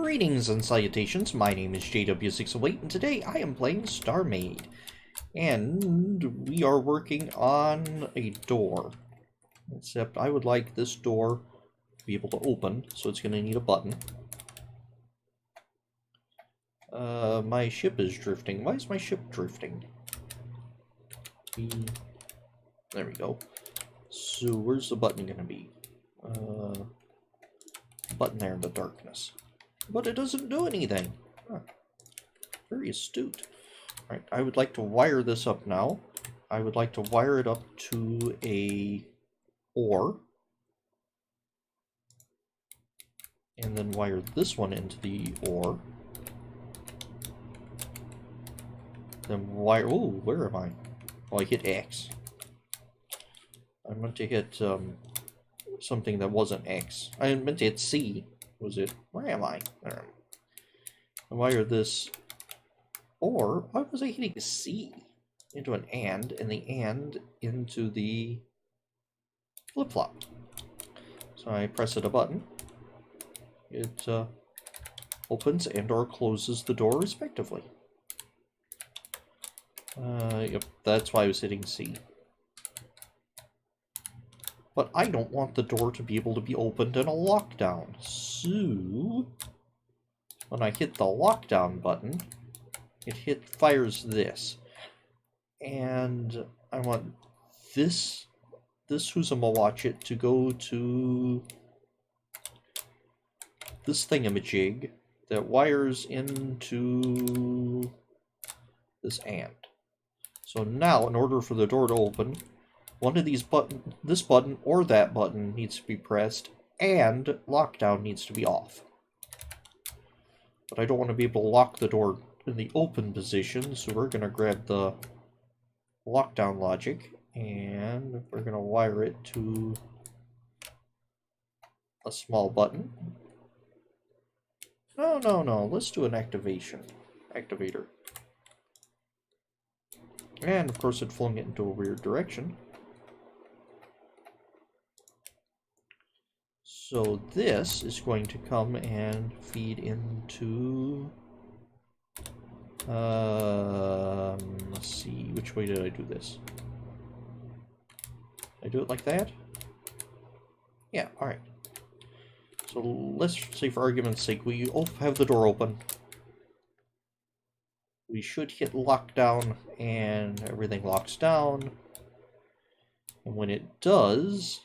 Greetings and salutations, my name is JW608 and today I am playing StarMade. And we are working on a door. Except I would like this door to be able to open, so it's going to need a button. My ship is drifting. Why is my ship drifting? There we go. So where's the button going to be? Button there in the darkness. But it doesn't do anything. Huh. Very astute. Alright, I would like to wire this up now. I would like to wire it up to a ore. And then wire this one into the ore. Then wire... Oh, where am I? Oh, I hit X. I meant to hit something that wasn't X. I meant to hit C. Was it? Where am I? There. I wire this, or why was I hitting C into an and the and into the flip-flop? So I press it a button. It opens and or closes the door respectively. Yep, that's why I was hitting C. But I don't want the door to be able to be opened in a lockdown. So, when I hit the lockdown button, it fires this. And I want this who's-a-mawatchit to go to this thingamajig that wires into this and. So now, in order for the door to open, one of these this button or that button needs to be pressed, and lockdown needs to be off. But I don't want to be able to lock the door in the open position, so we're going to grab the lockdown logic, and we're going to wire it to a small button. No, let's do an activator. And of course it flung it into a weird direction. So this is going to come and feed into, let's see, which way did I do this? I do it like that? Yeah, alright. So let's say for argument's sake, we have the door open. We should hit lockdown and everything locks down. And when it does,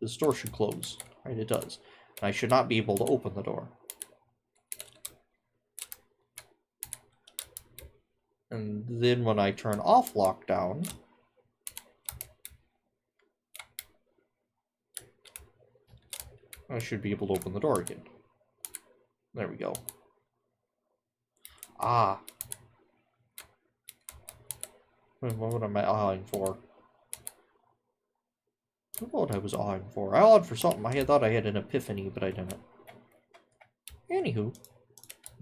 this door should close. Right, it does. I should not be able to open the door. And then when I turn off lockdown, I should be able to open the door again. There we go. Ah. What am I awing for? I don't know what I was awing for. I awed for something. I thought I had an epiphany, but I didn't. Anywho,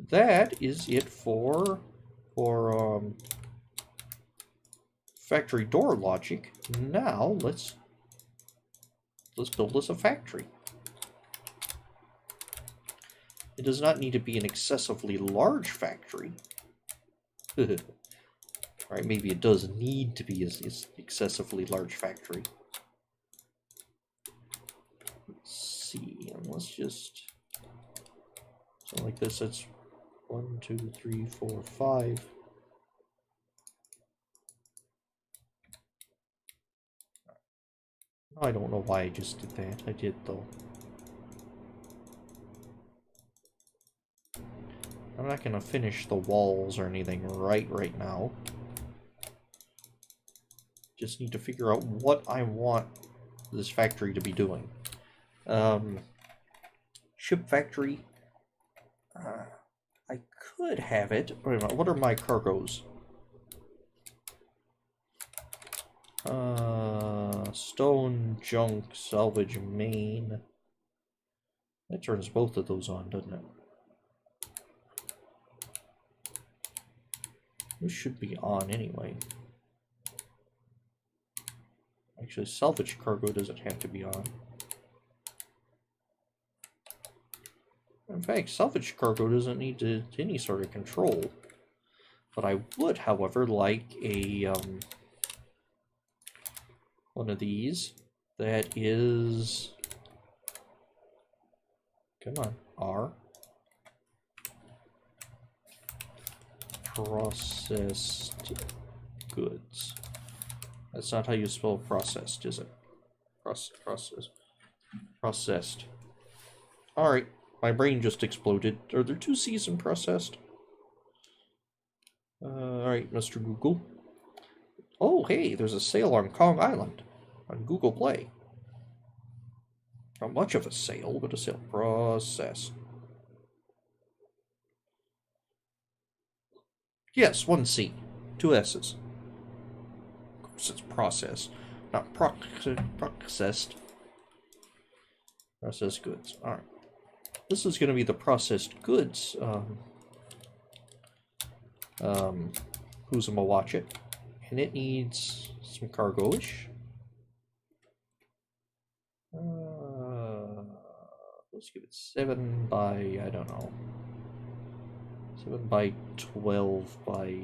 that is it for factory door logic. Now let's build us a factory. It does not need to be an excessively large factory. Alright, maybe it does need to be an excessively large factory. Let's see, and let's just... So like this, it's 1, 2, 3, 4, 5. I don't know why I just did that. I did, though. I'm not going to finish the walls or anything right now. Just need to figure out what I want this factory to be doing. Ship factory. I could have it. Wait a minute, what are my cargoes? Stone, junk, salvage, main. That turns both of those on, doesn't it? This should be on anyway. Actually, salvage cargo doesn't have to be on. In fact, salvage cargo doesn't need any sort of control. But I would, however, like a one of these that is, come on, R, processed goods. That's not how you spell processed, is it? Processed. Alright, my brain just exploded. Are there two C's in processed? Alright, Mr. Google. Oh, hey, there's a sale on Kong Island on Google Play. Not much of a sale, but a sale. Processed. Yes, one C. Two S's. Of course it's processed, not processed. Processed goods. Alright. This is going to be the processed goods. Who's gonna watch it? And it needs some cargo-ish. Let's give it 7 by, I don't know, 7 by 12 by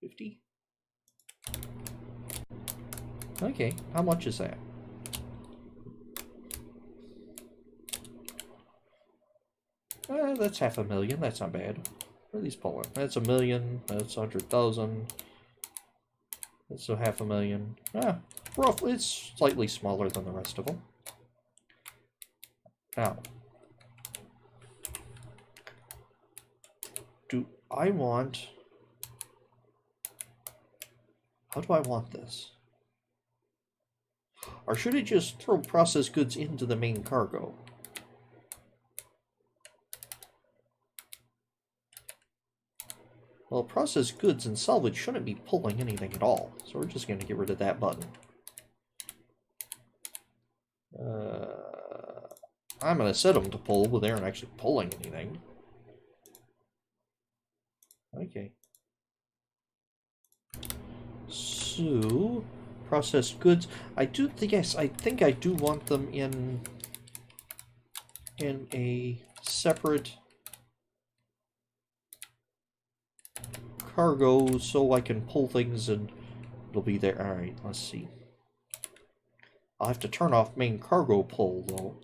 50? Okay, how much is that? That's 500,000, that's not bad. What are these pulling? That's 1,000,000, that's 100,000. That's a 500,000. Roughly, it's slightly smaller than the rest of them. Now, do I want... How do I want this? Or should I just throw processed goods into the main cargo? Well, processed goods and salvage shouldn't be pulling anything at all, so we're just going to get rid of that button. I'm going to set them to pull, but they aren't actually pulling anything. Okay. So, processed goods. I do think, yes, I think I do want them in a separate cargo so I can pull things and it'll be there. Alright, let's see. I'll have to turn off main cargo pull though.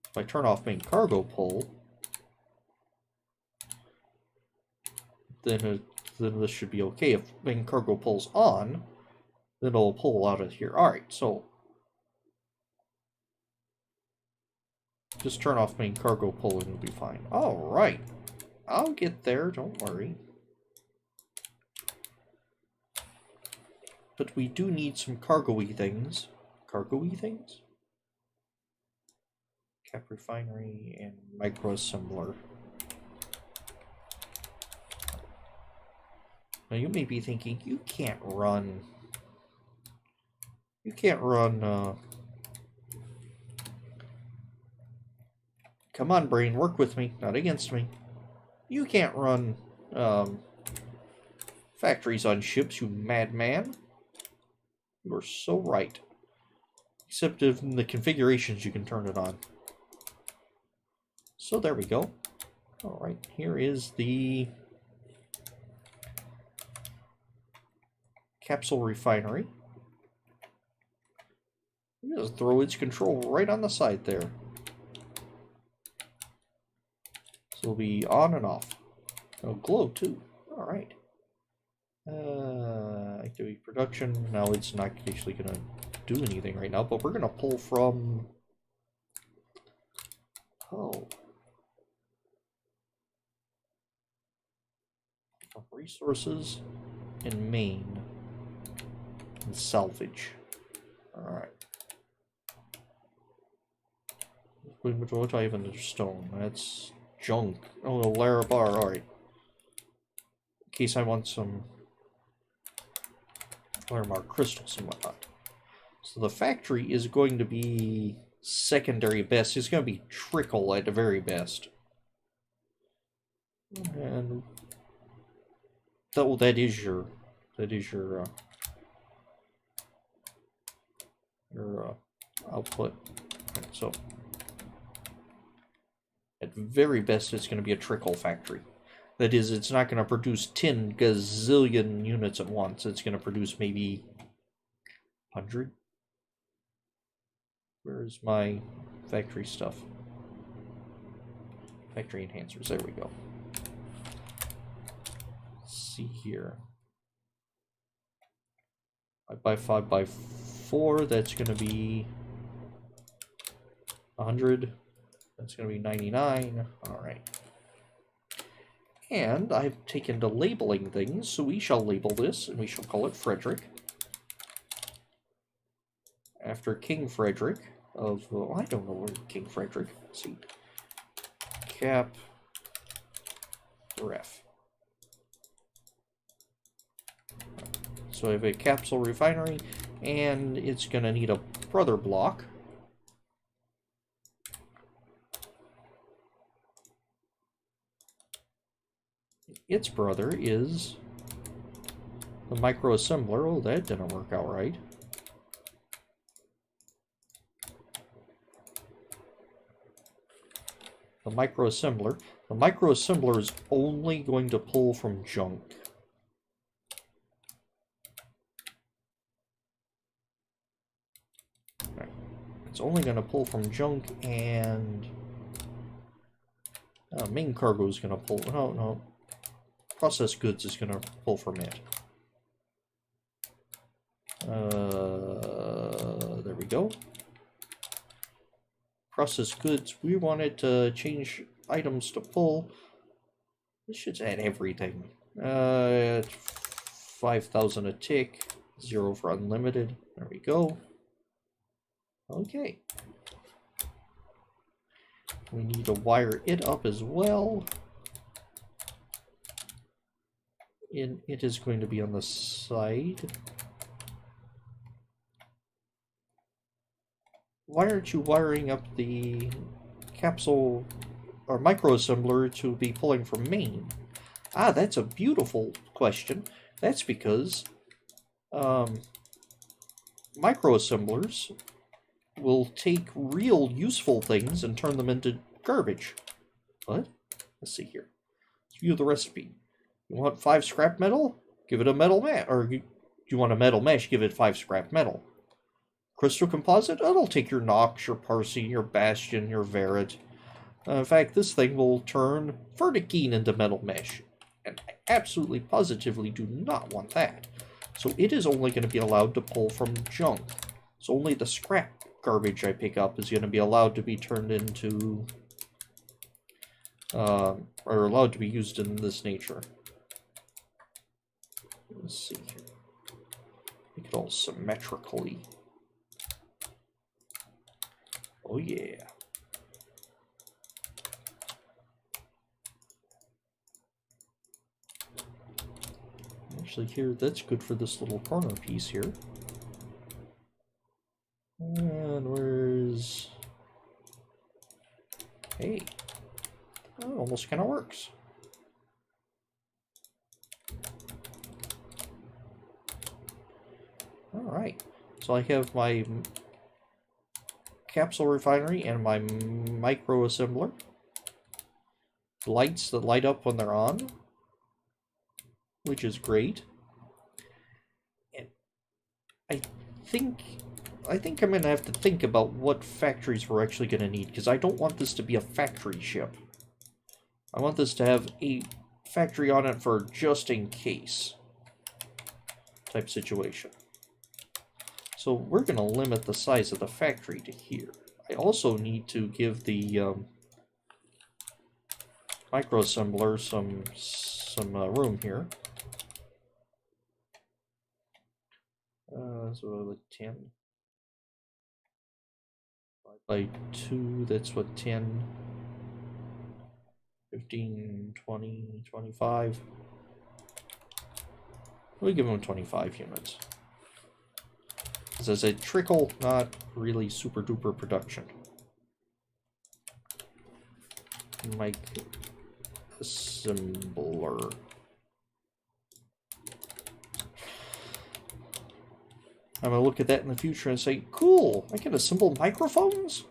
If I turn off main cargo pull, then this should be okay. If main cargo pulls on, then it'll pull out of here. Alright, so just turn off main cargo pull and it'll be fine. Alright. I'll get there, don't worry. But we do need some cargo-y things. Cargo-y things? Cap refinery and microassembler. Now you may be thinking, you can't run... Come on, brain, work with me, not against me. You can't run, factories on ships, you madman. You are so right. Except in the configurations you can turn it on. So there we go. Alright, here is the capsule refinery. You just throw its control right on the side there. So it'll be on and off. It'll glow too. Alright. Activity production. Now it's not actually going to do anything right now, but we're going to pull from... Oh. From resources and main. And salvage. Alright. What do I have in the stone? That's junk. Oh, a Larabar. Alright. In case I want some Laramar crystals and whatnot. So the factory is going to be secondary best. It's going to be trickle at the very best. And that is your output. So very best, it's going to be a trickle factory. That is, it's not going to produce 10 gazillion units at once. It's going to produce maybe 100. Where's my factory stuff? Factory enhancers. There we go. Let's see here. 5x4, that's going to be 100. That's going to be 99. All right. And I've taken to labeling things, so we shall label this, and we shall call it Frederick. After King Frederick of, well, I don't know where King Frederick, let's see. Cap ref. So I have a capsule refinery, and it's going to need a brother block. Its brother is the microassembler. Oh, that didn't work out right. The microassembler. The microassembler is only going to pull from junk. Okay. It's only going to pull from junk, and main cargo is going to pull. No. Processed goods is going to pull from it. There we go. Processed goods, we wanted to change items to pull. This should add everything. 5,000 a tick, 0 for unlimited. There we go. Okay. We need to wire it up as well. And it is going to be on the side. Why aren't you wiring up the capsule or microassembler to be pulling from main? Ah, that's a beautiful question. That's because microassemblers will take real useful things and turn them into garbage. What? Let's see here. Let's view the recipe. You want 5 scrap metal? Give it a metal mesh. Or you want a metal mesh? Give it 5 scrap metal. Crystal composite? It'll take your Nox, your Parsi, your Bastion, your Verit. In fact, this thing will turn Vertikine into metal mesh. And I absolutely positively do not want that. So it is only going to be allowed to pull from junk. So only the scrap garbage I pick up is going to be allowed to be turned into... or allowed to be used in this nature. Let's see here. Make it all symmetrically. Oh yeah. Actually here, that's good for this little corner piece here. And where's... Hey. Oh, it almost kind of works. Alright, so I have my capsule refinery and my microassembler. Lights that light up when they're on, which is great. And I think I'm going to have to think about what factories we're actually going to need, because I don't want this to be a factory ship. I want this to have a factory on it for just in case type situation. So we're going to limit the size of the factory to here. I also need to give the microassembler some room here. So like 10 by 2, that's what, 10, 15, 20, 25. We'll give them 25 units. As a trickle, not really super duper production. Mic assembler. I'm gonna look at that in the future and say, cool, I can assemble microphones?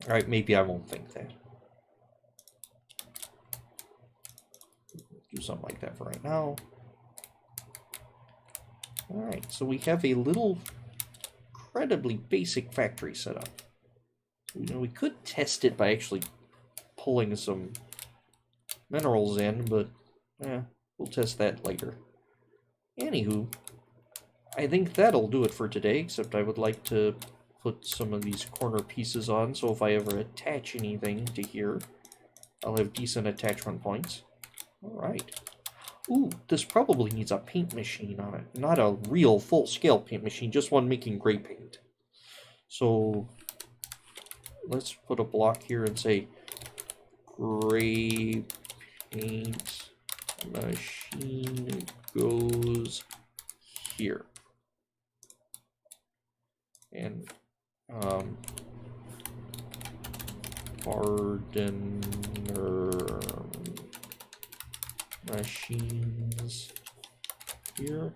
Alright, maybe I won't think that. Do something like that for right now. Alright, so we have a little, incredibly basic factory setup. You know, we could test it by actually pulling some minerals in, but we'll test that later. Anywho, I think that'll do it for today, except I would like to put some of these corner pieces on, so if I ever attach anything to here, I'll have decent attachment points. Alright. Ooh, this probably needs a paint machine on it. Not a real full-scale paint machine, just one making gray paint. So, let's put a block here and say gray paint machine goes here. And hardener machines here.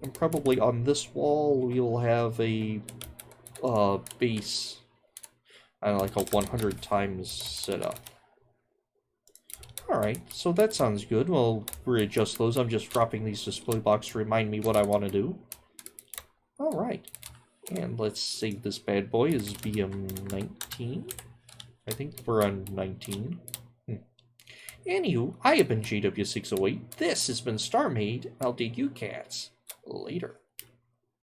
And probably on this wall we'll have a base, I don't know, like a 100 times setup. Alright, so that sounds good. We'll readjust those. I'm just dropping these display blocks to remind me what I want to do. Alright, and let's save this bad boy as BM19. I think we're on 19. Anywho, I have been JW608. This has been StarMade. I'll dig you cats later.